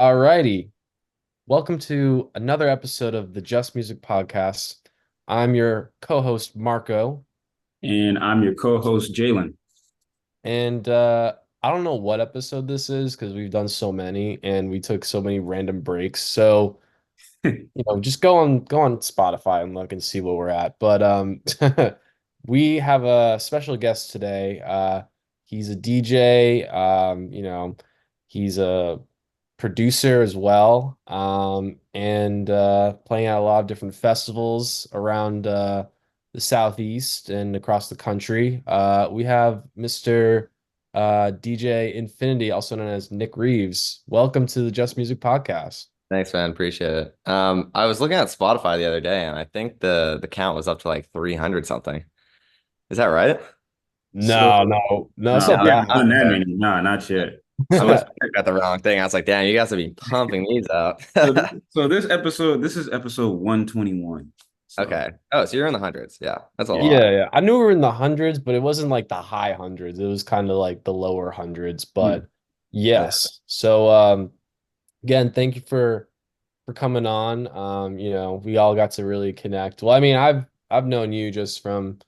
Alrighty. Welcome to another episode of the Just Music Podcast. I'm your co-host Marco, And I'm your co-host, Jalen. and I don't know what episode this is because we've done so many and we took so many random breaks. So, just go on Spotify and look and see what we're at. But we have a special guest today. He's a DJ, he's a producer as well, and playing at a lot of different festivals around the Southeast and across the country. We have Mr. DJ Infinity, also known as Nick Reeves. Welcome to the Just Music Podcast. Thanks, man. Appreciate it. I was looking at Spotify the other day, and I think the count was up to like 300 something. Is that right? So, No, it's no, not we Yeah, that haven't done that okay. many. No, not yet. I So, must have got the wrong thing. I was like, damn, you guys have been pumping these out. this is episode 121. So, Okay. Oh, so you're in the hundreds. Yeah, that's a yeah. lot. Yeah. I knew we were in the hundreds, but it wasn't like the high hundreds. It was kind of like the lower hundreds. Hmm. But Yeah. yes. So again, thank you for coming on. We all got to really connect. Well, I mean, I've known you just from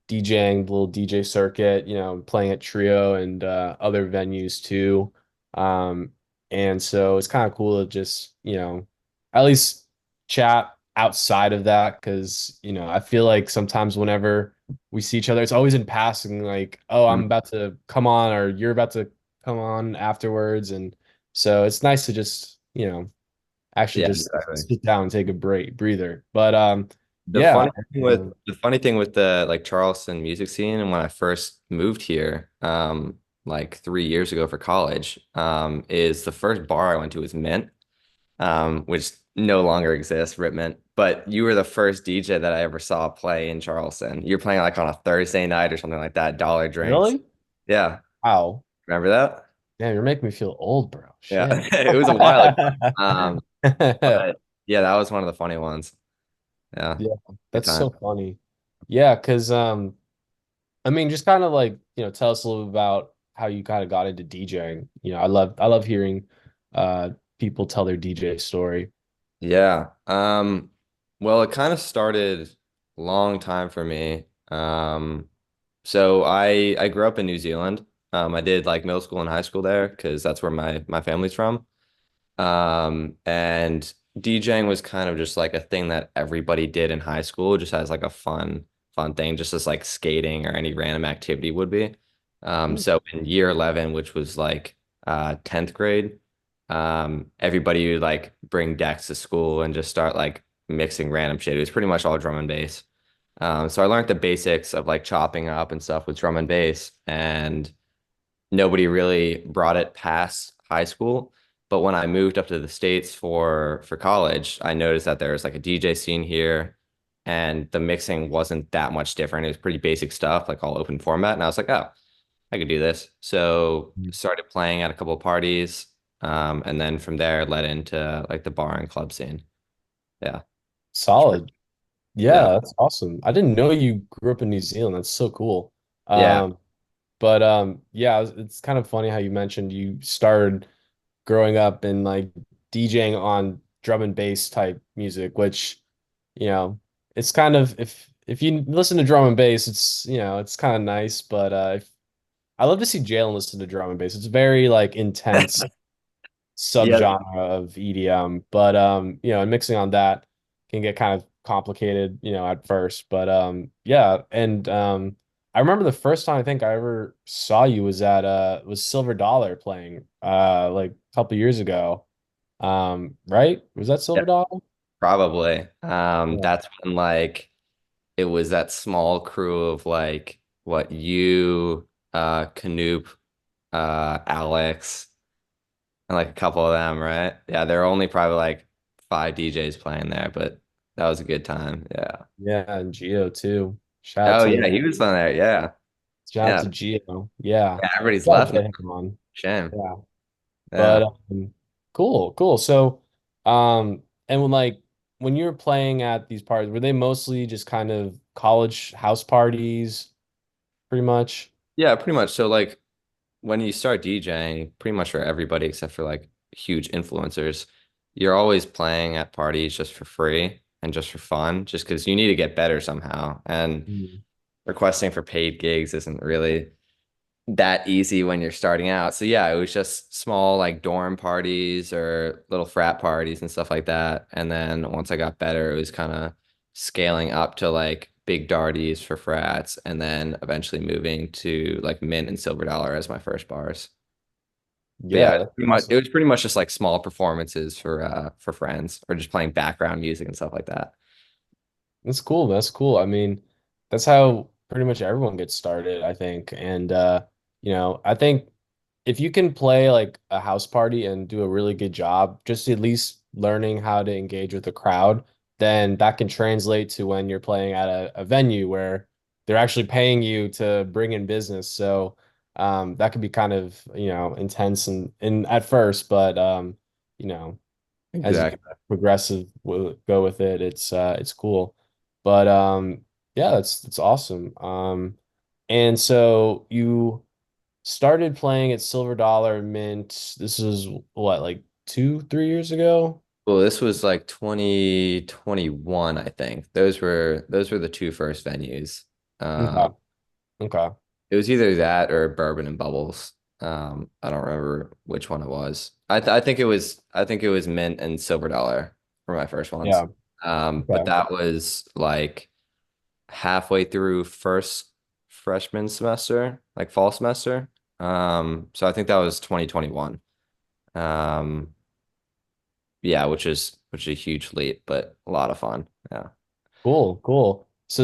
DJing, the little DJ circuit, playing at Trio and other venues too. Um, and so it's kind of cool to just, at least chat outside of that because, I feel like sometimes whenever we see each other, it's always in passing, like, oh, I'm Mhm. about to come on or you're about to come on afterwards. And so it's nice to just, actually Yeah, just exactly. sit down and take a breather. But The yeah. funny thing with the like Charleston music scene, and when I first moved here, like 3 years ago for college, is the first bar I went to was Mint. Which no longer exists, Ripment. But you were the first DJ that I ever saw play in Charleston. You're playing like on a Thursday night or something like that, dollar drinks. Really? Yeah, Wow. remember that? Damn, you're making me feel old, bro. Yeah, Shit. it was a while ago. But yeah, that was one of the funny ones. Yeah, Yeah, good that's time. so funny. Yeah, because I mean, just kind of like, tell us a little bit about how you kind of got into DJing. I love hearing uh people tell their DJ story. Yeah. Well, it kind of started long time for me. So I grew up in New Zealand. I did like middle school and high school there because that's where my family's from. And DJing was kind of just like a thing that everybody did in high school, just as like a fun thing, just as like skating or any random activity would be. Hmm. So in year 11, which was like 10th grade, everybody would like bring decks to school and just start like mixing random shit. It was pretty much all drum and bass. So I learned the basics of like chopping up and stuff with drum and bass, and nobody really brought it past high school. But when I moved up to the States for college, I noticed that there was like a DJ scene here, and the mixing wasn't that much different. It was pretty basic stuff, like all open format. And I was like, oh, I could do this. So started playing at a couple of parties, and then from there led into like the bar and club scene. Yeah. Solid. Yeah. Yeah, that's awesome. I didn't know you grew up in New Zealand. That's so cool. Yeah. But yeah, it's kind of funny how you mentioned you started growing up and like DJing on drum and bass type music, which, you know, it's kind of if you listen to drum and bass, it's kind of nice. But if I love to see Jalen listen to drum and bass. It's very like intense Yeah. subgenre of EDM. But and mixing on that can get kind of complicated, at first. But yeah, and I remember the first time I think I ever saw you was Silver Dollar playing like a couple years ago. Right? Was that Yeah. Silver Dollar? Probably. Yeah. That's when like it was that small crew of like what you, Canoop, Alex, and like a couple of them, right? Yeah, there were only probably like five DJs playing there, but that was a good time. Yeah. Yeah, and Geo too. Oh yeah, he was on there. Yeah. Shout out Yeah. to Geo. Yeah. Yeah, everybody's Gotta left now. get him on. Shame. Yeah. But Yeah. cool. So, and when you were playing at these parties, were they mostly just kind of college house parties, pretty much? Yeah, pretty much. So like when you start DJing, pretty much for everybody except for like huge influencers, you're always playing at parties just for free and just for fun, just because you need to get better somehow. And Mm. requesting for paid gigs isn't really that easy when you're starting out. So yeah, it was just small like dorm parties or little frat parties and stuff like that. And then once I got better, it was kind of scaling up to like big darties for frats and then eventually moving to like mint and silver dollar as my first bars. But yeah, Yeah, that's it awesome. was pretty much just like small performances for friends or just playing background music and stuff like that. That's cool. That's cool. I mean, that's how pretty much everyone gets started, I think. And I think if you can play like a house party and do a really good job, just at least learning how to engage with the crowd, then that can translate to when you're playing at a venue where they're actually paying you to bring in business. So that could be kind of, intense and at first, but you know as you Exactly. progressive will go with it, it's cool. But yeah, that's awesome. And so you started playing at Silver Dollar Mint. This is what, like 2, 3 years ago? Well, this was like 2021, I think. Those were the two first venues. Okay. Um, Okay. it was either that or Bourbon and Bubbles. I don't remember which one it was. I think it was Mint and Silver Dollar for my first ones. Yeah. But Okay. that was like halfway through first freshman semester, like fall semester. So I think that was 2021. Um, yeah, which is a huge leap, but a lot of fun. Yeah. Cool, cool. So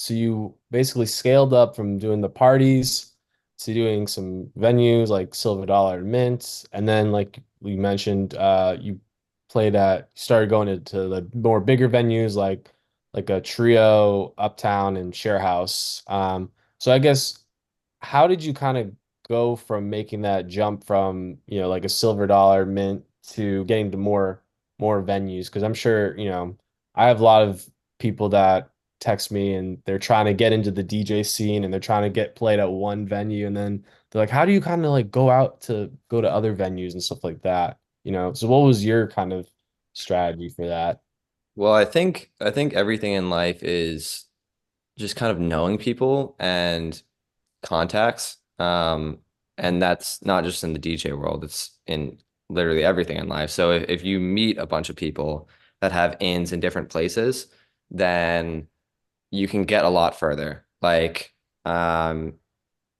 you basically scaled up from doing the parties to doing some venues like Silver Dollar and Mint, and then like we mentioned, you started going into the more bigger venues like a Trio, Uptown, and Share House. So I guess how did you kind of go from making that jump from, like a Silver Dollar Mint to getting to more venues? Because I'm sure, I have a lot of people that text me and they're trying to get into the DJ scene and they're trying to get played at one venue and then they're like, how do you kind of like go to other venues and stuff like that? So what was your kind of strategy for that? Well, I think everything in life is just kind of knowing people and contacts. And that's not just in the DJ world, it's in literally everything in life. So if you meet a bunch of people that have ins in different places, then you can get a lot further. Like,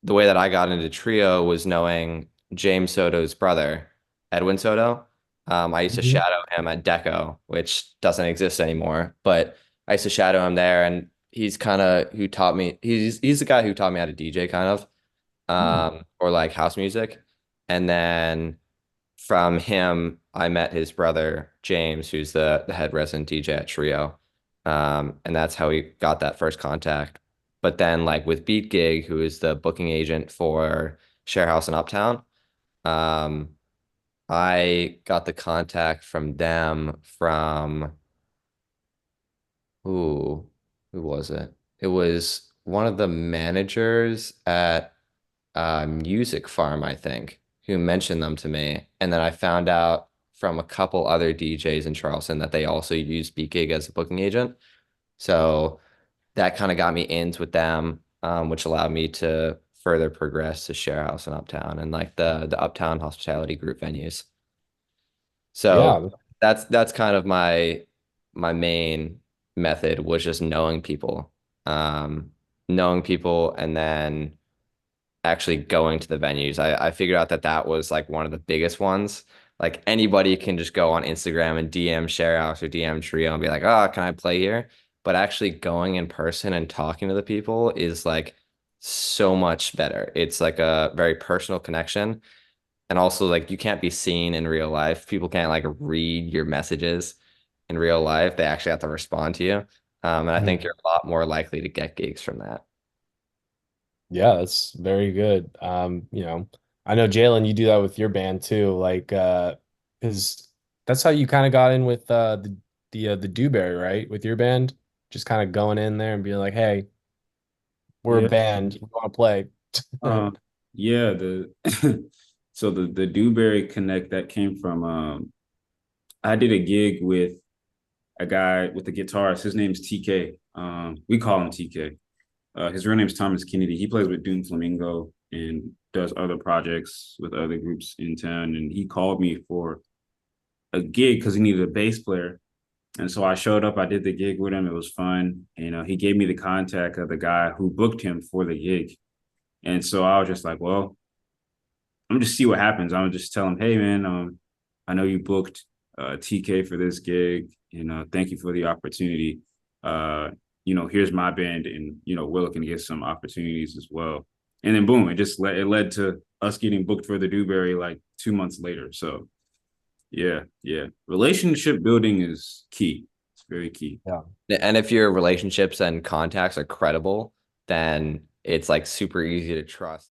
the way that I got into Trio was knowing James Soto's brother, Edwin Soto. I used to Mhm. shadow him at Deco, which doesn't exist anymore, but I used to shadow him there, and he's kind of who taught me. He's the guy who taught me how to DJ, kind of, or like house music. And then from him, I met his brother James, who's the head resident DJ at Trio, and that's how we got that first contact. But then, like with Beat Gig, who is the booking agent for Share House in Uptown, um, I got the contact from them from who who was it? It was one of the managers at Music Farm, I think, who mentioned them to me. And then I found out from a couple other DJs in Charleston that they also use BGig as a booking agent. So that kind of got me ins with them, which allowed me to further progress to Share House and Uptown and like the Uptown hospitality group venues. So Yeah. that's kind of my main method was just um, knowing people, and then actually going to the venues. I figured out that that was like one of the biggest ones. Like anybody can just go on Instagram and DM Sharehouse or DM Trio and be like, oh, can I play here? But actually going in person and talking to the people is like so much better. It's like a very personal connection. And also like you can't be seen in real life. People can't like read your messages in real life. They actually have to respond to you. And I think Mhm. you're a lot more likely to get gigs from that. Yeah, that's very good. I know Jalen, you do that with your band too, like because that's how you kind of got in with the Dewberry, right? With your band, just kind of going in there and being like, "Hey, we're a Yeah. band, we want to play." Um, yeah, the So the Dewberry Connect that came from I did a gig with a guy with a guitarist. His name's TK. We call him TK. His real name's Thomas Kennedy. He plays with Doom Flamingo and does other projects with other groups in town. And he called me for a gig because he needed a bass player. And so I showed up. I did the gig with him. It was fun. He gave me the contact of the guy who booked him for the gig. And so I was just like, well, I'm just see what happens. I'm just tell him, hey man, I know you booked TK for this gig, and thank you for the opportunity. Here's my band, and we're looking to get some opportunities as well. And then boom, it led to us getting booked for the Dewberry like 2 months later. So yeah. Relationship building is key. It's very key. Yeah. And if your relationships and contacts are credible, then it's like super easy to trust.